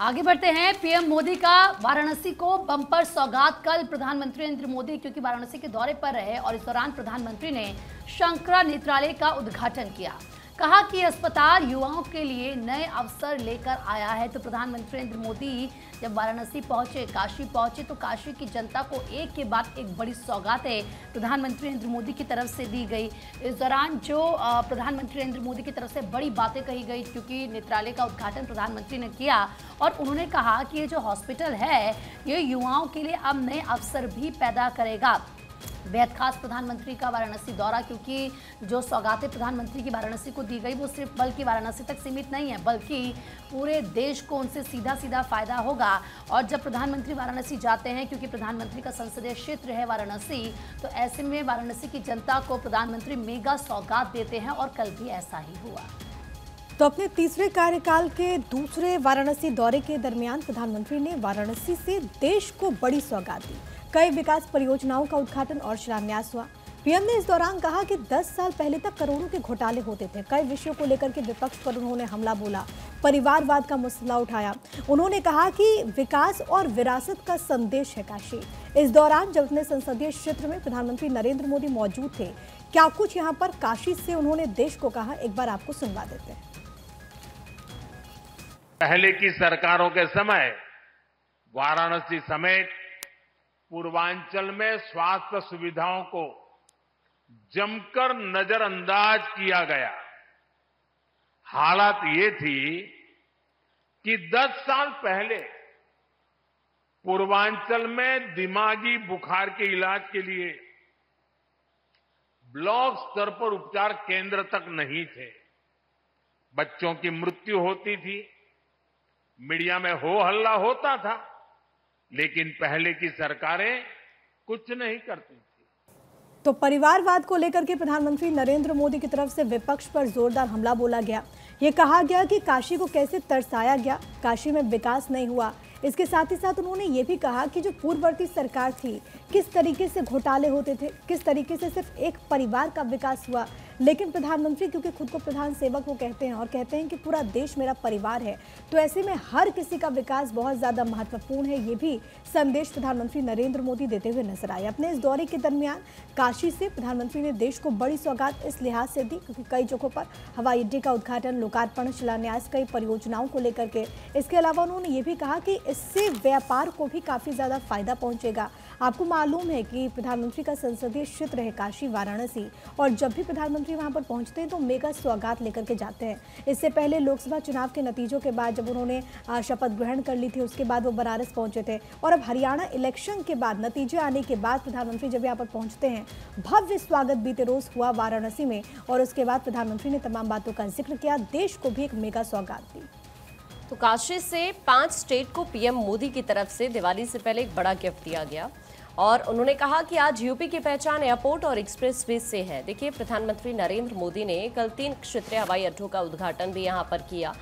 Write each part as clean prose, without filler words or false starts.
आगे बढ़ते हैं। पीएम मोदी का वाराणसी को बम्पर सौगात। कल प्रधानमंत्री नरेंद्र मोदी क्योंकि वाराणसी के दौरे पर रहे और इस दौरान प्रधानमंत्री ने शंकरा नेत्रालय का उद्घाटन किया। कहा कि अस्पताल युवाओं के लिए नए अवसर लेकर आया है। तो प्रधानमंत्री नरेंद्र मोदी जब वाराणसी पहुंचे, काशी पहुंचे, तो काशी की जनता को एक के बाद एक बड़ी सौगातें प्रधानमंत्री नरेंद्र मोदी की तरफ से दी गई। इस दौरान जो प्रधानमंत्री नरेंद्र मोदी की तरफ से बड़ी बातें कही गई, क्योंकि नेत्रालय का उद्घाटन प्रधानमंत्री ने किया और उन्होंने कहा कि ये जो हॉस्पिटल है ये युवाओं के लिए अब नए अवसर भी पैदा करेगा। बेहद खास प्रधानमंत्री का वाराणसी दौरा, क्योंकि जो सौगातें प्रधानमंत्री की वाराणसी को दी गई वो सिर्फ बल्कि वाराणसी तक सीमित नहीं है, बल्कि पूरे देश को उनसे सीधा सीधा फायदा होगा। और जब प्रधानमंत्री वाराणसी जाते हैं, क्योंकि प्रधानमंत्री का संसदीय क्षेत्र है वाराणसी, तो ऐसे में वाराणसी की जनता को प्रधानमंत्री मेगा सौगात देते हैं और कल भी ऐसा ही हुआ। तो अपने तीसरे कार्यकाल के दूसरे वाराणसी दौरे के दरमियान प्रधानमंत्री ने वाराणसी से देश को बड़ी सौगात दी। कई विकास परियोजनाओं का उद्घाटन और शिलान्यास हुआ। पीएम ने इस दौरान कहा कि 10 साल पहले तक करोड़ों के घोटाले होते थे। कई विषयों को लेकर के विपक्ष पर उन्होंने हमला बोला, परिवारवाद का मसला उठाया। उन्होंने कहा कि विकास और विरासत का संदेश है काशी। इस दौरान जब अपने संसदीय क्षेत्र में प्रधानमंत्री नरेंद्र मोदी मौजूद थे, क्या कुछ यहाँ पर काशी से उन्होंने देश को कहा, एक बार आपको सुनवा देते हैं। पहले की सरकारों के समय वाराणसी समेत पूर्वांचल में स्वास्थ्य सुविधाओं को जमकर नजरअंदाज किया गया। हालत ये थी कि 10 साल पहले पूर्वांचल में दिमागी बुखार के इलाज के लिए ब्लॉक स्तर पर उपचार केंद्र तक नहीं थे। बच्चों की मृत्यु होती थी, मीडिया में हो हल्ला होता था, लेकिन पहले की सरकारें कुछ नहीं करती थी। तो परिवारवाद को लेकर के प्रधानमंत्री नरेंद्र मोदी की तरफ से विपक्ष पर जोरदार हमला बोला गया। ये कहा गया कि काशी को कैसे तरसाया गया, काशी में विकास नहीं हुआ। इसके साथ ही साथ उन्होंने ये भी कहा कि जो पूर्ववर्ती सरकार थी, किस तरीके से घोटाले होते थे, किस तरीके से सिर्फ एक परिवार का विकास हुआ। लेकिन प्रधानमंत्री क्योंकि खुद को प्रधान सेवक वो कहते हैं और कहते हैं कि पूरा देश मेरा परिवार है, तो ऐसे में हर किसी का विकास बहुत ज़्यादा महत्वपूर्ण है। ये भी संदेश प्रधानमंत्री नरेंद्र मोदी देते हुए नजर आए। अपने इस दौरे के दरमियान काशी से प्रधानमंत्री ने देश को बड़ी सौगात इस लिहाज से दी क्योंकि कई जगहों पर हवाई अड्डे का उद्घाटन, लोकार्पण, शिलान्यास, कई परियोजनाओं को लेकर के। इसके अलावा उन्होंने ये भी कहा कि इससे व्यापार को भी काफ़ी ज़्यादा फायदा पहुंचेगा। आपको मालूम है कि प्रधानमंत्री का संसदीय क्षेत्र है काशी वाराणसी, और जब भी प्रधानमंत्री वहां पर पहुंचते हैं तो मेगा सौगात लेकर के जाते हैं। इससे पहले लोकसभा चुनाव के नतीजों के बाद जब उन्होंने शपथ ग्रहण कर ली थी, उसके बाद वो बनारस पहुंचे थे, और अब हरियाणा इलेक्शन के बाद नतीजे आने के बाद प्रधानमंत्री जब यहाँ पर पहुंचते हैं, भव्य स्वागत बीते रोज हुआ वाराणसी में, और उसके बाद प्रधानमंत्री ने तमाम बातों का जिक्र किया, देश को भी एक मेगा सौगात दी। तो काशी से 5 स्टेट को पीएम मोदी की तरफ से दिवाली से पहले एक बड़ा गिफ्ट दिया गया और उन्होंने कहा कि आज यूपी की पहचान एयरपोर्ट और एक्सप्रेसवे से है। देखिए, प्रधानमंत्री नरेंद्र मोदी ने कल 3 क्षेत्रीय हवाई अड्डों का उद्घाटन भी यहां पर किया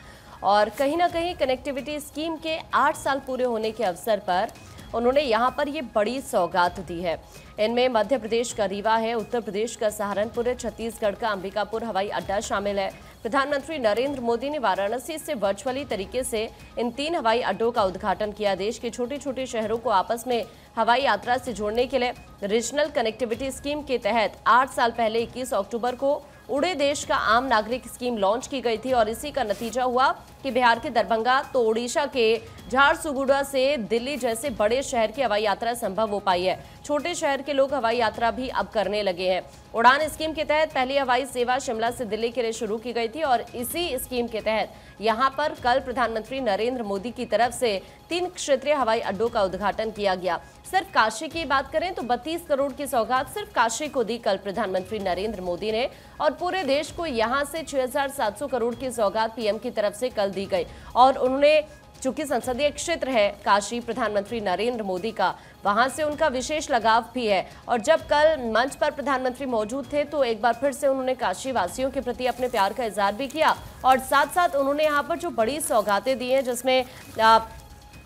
और कहीं ना कहीं कनेक्टिविटी स्कीम के 8 साल पूरे होने के अवसर पर उन्होंने यहां पर ये बड़ी सौगात दी है। इनमें मध्य प्रदेश का रीवा है, उत्तर प्रदेश का सहारनपुर है, छत्तीसगढ़ का अंबिकापुर हवाई अड्डा शामिल है। प्रधानमंत्री नरेंद्र मोदी ने वाराणसी से वर्चुअली तरीके से इन 3 हवाई अड्डों का उद्घाटन किया। देश के छोटे छोटे शहरों को आपस में हवाई यात्रा से जोड़ने के लिए रीजनल कनेक्टिविटी स्कीम के तहत 8 साल पहले 21 अक्टूबर को उड़े देश का आम नागरिक स्कीम लॉन्च की गई थी और इसी का नतीजा हुआ कि बिहार के दरभंगा तो ओडिशा के झारसुगुड़ा से दिल्ली जैसे बड़े शहर की हवाई यात्रा संभव हो पाई है। छोटे शहर के लोग हवाई यात्रा भी अब करने लगे हैं। उड़ान स्कीम के तहत पहली हवाई सेवा शिमला से दिल्ली के लिए शुरू की गई थी और इसी स्कीम के तहत यहां पर कल प्रधानमंत्री नरेंद्र मोदी की तरफ से 3 क्षेत्रीय हवाई अड्डों का उद्घाटन किया गया। सिर्फ काशी की बात करें तो 32 करोड़ की सौगात सिर्फ काशी को दी कल प्रधानमंत्री नरेंद्र मोदी ने, और पूरे देश को यहां से 6700 करोड़ की सौगात पीएम की तरफ से कल दी गई। और उन्होंने, चूंकि संसदीय क्षेत्र है काशी प्रधानमंत्री नरेंद्र मोदी का, वहां से उनका विशेष लगाव भी है। और जब कल मंच पर प्रधानमंत्री मौजूद थे तो एक बार फिर से उन्होंने काशी वासियों के प्रति अपने प्यार का इजहार भी किया और साथ साथ उन्होंने यहाँ पर जो बड़ी सौगातें दी हैं, जिसमें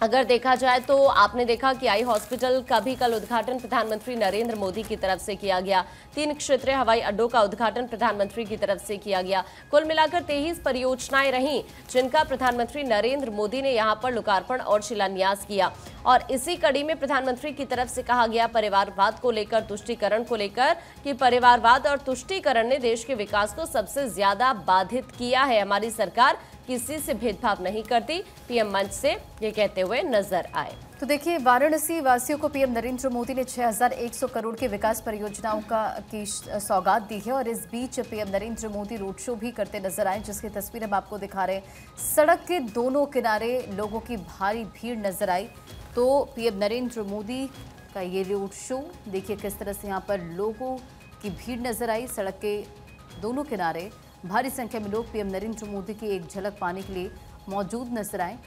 अगर देखा जाए तो आपने देखा कि आई हॉस्पिटल का भी कल उद्घाटन प्रधानमंत्री नरेंद्र मोदी की तरफ से किया गया। 3 क्षेत्रीय हवाई अड्डों का उद्घाटन प्रधानमंत्री की तरफ से किया गया। कुल मिलाकर 23 परियोजनाएं रहीं जिनका प्रधानमंत्री नरेंद्र मोदी ने यहां पर लोकार्पण और शिलान्यास किया। और इसी कड़ी में प्रधानमंत्री की तरफ से कहा गया परिवारवाद को लेकर, तुष्टीकरण को लेकर कि परिवारवाद और तुष्टीकरण ने देश के विकास को सबसे ज्यादा बाधित किया है। हमारी सरकार किसी से भेदभाव नहीं करती, पीएम मंच से ये कहते हुए नजर आए। तो देखिए, वाराणसी वासियों को पीएम नरेंद्र मोदी ने 6100 करोड़ की विकास परियोजनाओं की सौगात दी है। और इस बीच PM Narendra Modi road show भी करते नजर आए, जिसकी तस्वीर हम आपको दिखा रहे हैं। सड़क के दोनों किनारे लोगों की भारी भीड़ नजर आई। तो पीएम नरेंद्र मोदी का ये रोड शो देखिए किस तरह से यहाँ पर लोगों की भीड़ नजर आई। सड़क के दोनों किनारे भारी संख्या में लोग पीएम नरेंद्र मोदी की एक झलक पाने के लिए मौजूद नजर आए।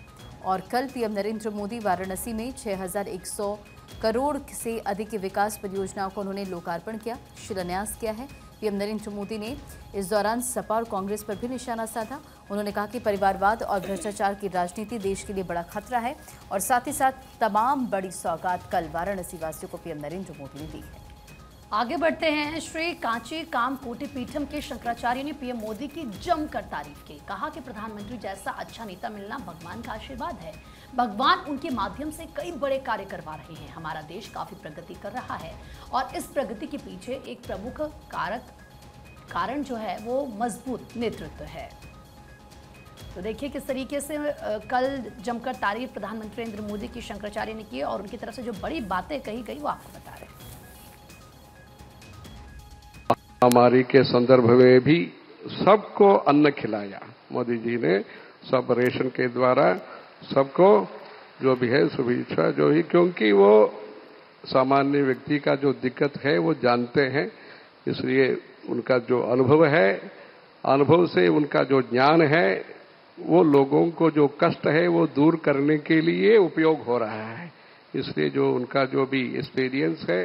और कल पीएम नरेंद्र मोदी वाराणसी में 6100 करोड़ से अधिक की विकास परियोजनाओं को उन्होंने लोकार्पण किया, शिलान्यास किया है। पीएम नरेंद्र मोदी ने इस दौरान सपा और कांग्रेस पर भी निशाना साधा। उन्होंने कहा कि परिवारवाद और भ्रष्टाचार की राजनीति देश के लिए बड़ा खतरा है। और साथ ही साथ तमाम बड़ी सौगात कल वाराणसी वासियों को पीएम नरेंद्र मोदी ने दी है। आगे बढ़ते हैं। श्री कांची कामकोटि पीठम के शंकराचार्य ने पीएम मोदी की जमकर तारीफ की। कहा कि प्रधानमंत्री जैसा अच्छा नेता मिलना भगवान का आशीर्वाद है। भगवान उनके माध्यम से कई बड़े कार्य करवा रहे हैं। हमारा देश काफी प्रगति कर रहा है और इस प्रगति के पीछे एक प्रमुख कारण जो है वो मजबूत नेतृत्व है। तो देखिए किस तरीके से कल जमकर तारीफ प्रधानमंत्री नरेंद्र मोदी की शंकराचार्य ने की और उनकी तरफ से जो बड़ी बातें कही गई वो आपको बता रहे हैं। महामारी के संदर्भ में भी सबको अन्न खिलाया मोदी जी ने, सब रेशन के द्वारा सबको जो भी है सुविधा जो ही, क्योंकि वो सामान्य व्यक्ति का जो दिक्कत है वो जानते हैं, इसलिए उनका जो अनुभव है, अनुभव से उनका जो ज्ञान है वो लोगों को जो कष्ट है वो दूर करने के लिए उपयोग हो रहा है। इसलिए जो उनका जो भी एक्सपीरियंस है,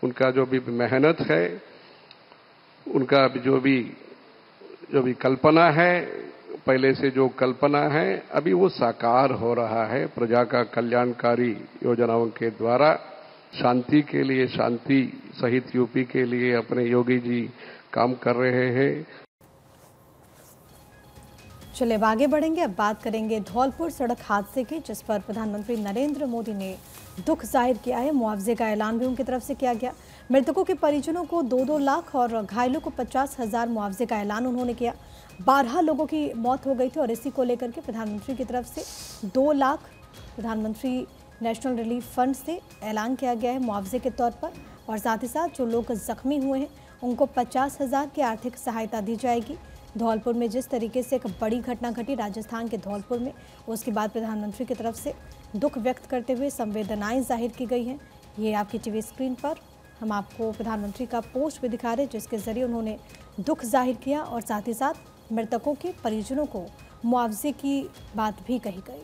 उनका जो भी मेहनत है, उनका जो भी कल्पना है, पहले से जो कल्पना है अभी वो साकार हो रहा है। प्रजा का कल्याणकारी योजनाओं के द्वारा शांति के लिए, शांति सहित यूपी के लिए अपने योगी जी काम कर रहे हैं। चलिए अब आगे बढ़ेंगे। अब बात करेंगे धौलपुर सड़क हादसे की, जिस पर प्रधानमंत्री नरेंद्र मोदी ने दुख जाहिर किया है। मुआवजे का ऐलान भी उनकी तरफ से किया गया। मृतकों के परिजनों को 2-2 लाख और घायलों को 50,000 मुआवजे का ऐलान उन्होंने किया। 12 लोगों की मौत हो गई थी और इसी को लेकर के प्रधानमंत्री की तरफ से 2 लाख प्रधानमंत्री नेशनल रिलीफ फंड से ऐलान किया गया है मुआवजे के तौर पर। और साथ ही साथ जो लोग जख्मी हुए हैं उनको 50,000 की आर्थिक सहायता दी जाएगी। धौलपुर में जिस तरीके से एक बड़ी घटना घटी राजस्थान के धौलपुर में, उसके बाद प्रधानमंत्री की तरफ से दुख व्यक्त करते हुए संवेदनाएं जाहिर की गई हैं। ये आपकी टीवी स्क्रीन पर हम आपको प्रधानमंत्री का पोस्ट भी दिखा रहे हैं, जिसके जरिए उन्होंने दुख जाहिर किया और साथ ही साथ मृतकों के परिजनों को मुआवजे की बात भी कही गई।